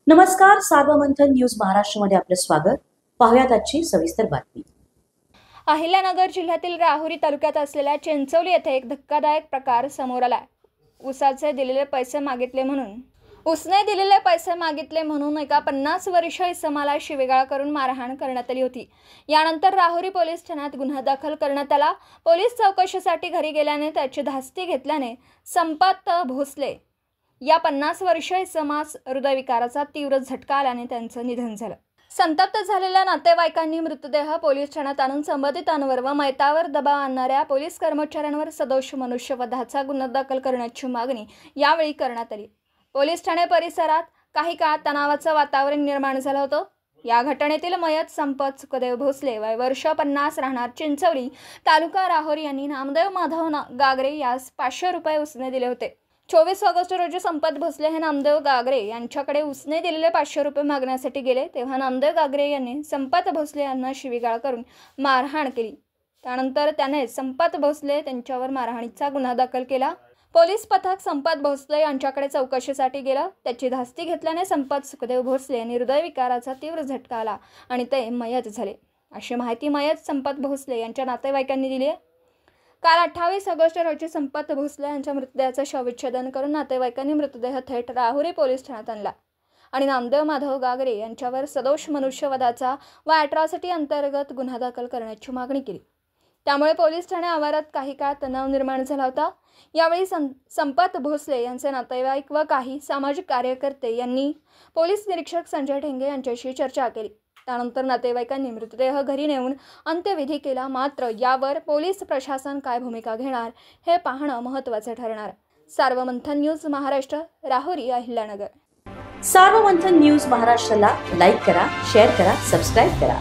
नमस्कार, सार्वमंथन न्यूज महाराष्ट्रमध्ये आपलं स्वागत. पाहुयात आजची सविस्तर बातमी. अहिल्यानगर जिल्ह्यातील राहुरी तालुक्यात असलेल्या चिंचोली येथे एक धक्कादायक प्रकार समोर आला. उसने दिलेले पैसे मागितले म्हणून एका 50 वर्षीय इसमाला शिवीगाळ करून मारहाण करण्यात आली होती. यानंतर राहुरी पोलीस ठाण्यात गुन्हा दाखल करण्यात आला. पोलीस चौकशीसाठी घरी गेल्याने त्याची धास्ती घेतल्याने संपत भोसले या 50 वर्षीय इसमास हृदयविकाराचा तीव्र झटका आल्याने त्यांचं निधन झालं. संतप्त झालेल्या नातेवाईकांनी मृतदेह पोलीस ठाण्यात आणून संबंधितांवर व मयतावर दबाव आणणाऱ्या पोलीस कर्मचाऱ्यांवर सदोष मनुष्यवधाचा गुन्हा दाखल करण्याची मागणी यावेळी करण्यात आली. पोलीस ठाणे परिसरात काही काळ तणावाचं वातावरण निर्माण झालं होतं. या घटनेतील मयत संपत सुखदेव भोसले वय वर्ष 50 राहणार चिंचोली तालुका राहुरी यांनी नामदेव माधव गागरे यास 500 रुपये उसने दिले होते. 24 ऑगस्ट रोजी संपत भोसले हे नामदेव गागरे यांच्याकडे उसने दिलेले 500 रुपये मागण्यासाठी गेले, तेव्हा नामदेव गागरे यांनी संपत भोसले यांना शिवीगाळ करून मारहाण केली. त्यानंतर त्याने संपत भोसले त्यांच्यावर मारहाणीचा गुन्हा दाखल केला. पोलीस पथक संपत भोसले यांच्याकडे चौकशीसाठी गेलं. त्याची धास्ती घेतल्याने संपत सुखदेव भोसले यांनी हृदयविकाराचा तीव्र झटका आला आणि ते मयत झाले, अशी माहिती मयत संपत भोसले यांच्या नातेवाईकांनी दिली आहे. काल 28 ऑगस्ट रोजी संपत भोसले यांच्या मृतदेहाचं शवविच्छेदन करून नातेवाईकांनी मृतदेह थेट राहुरी पोलीस ठाण्यात आणला आणि नामदेव माधव गागरे यांच्यावर सदोष मनुष्यवधाचा व ॲट्रॉसिटी अंतर्गत गुन्हा दाखल करण्याची मागणी केली. त्यामुळे पोलीस ठाणे आवारात काही काळ तणाव निर्माण झाला होता. यावेळी संपत भोसले यांचे नातेवाईक व काही सामाजिक कार्यकर्ते यांनी पोलीस निरीक्षक संजय ढेंगे यांच्याशी चर्चा केली. त्यानंतर नातेवाईकांनी मृतदेह घरी नेऊन अंत्यविधी केला. मात्र यावर पोलीस प्रशासन काय भूमिका घेणार हे पाहणं महत्त्वाचं ठरणार. सार्वमंथन न्यूज महाराष्ट्र, राहुरी, अहिल्यानगर. सार्वमंथन न्यूज महाराष्ट्राला लाईक करा, शेअर करा, सबस्क्राईब करा.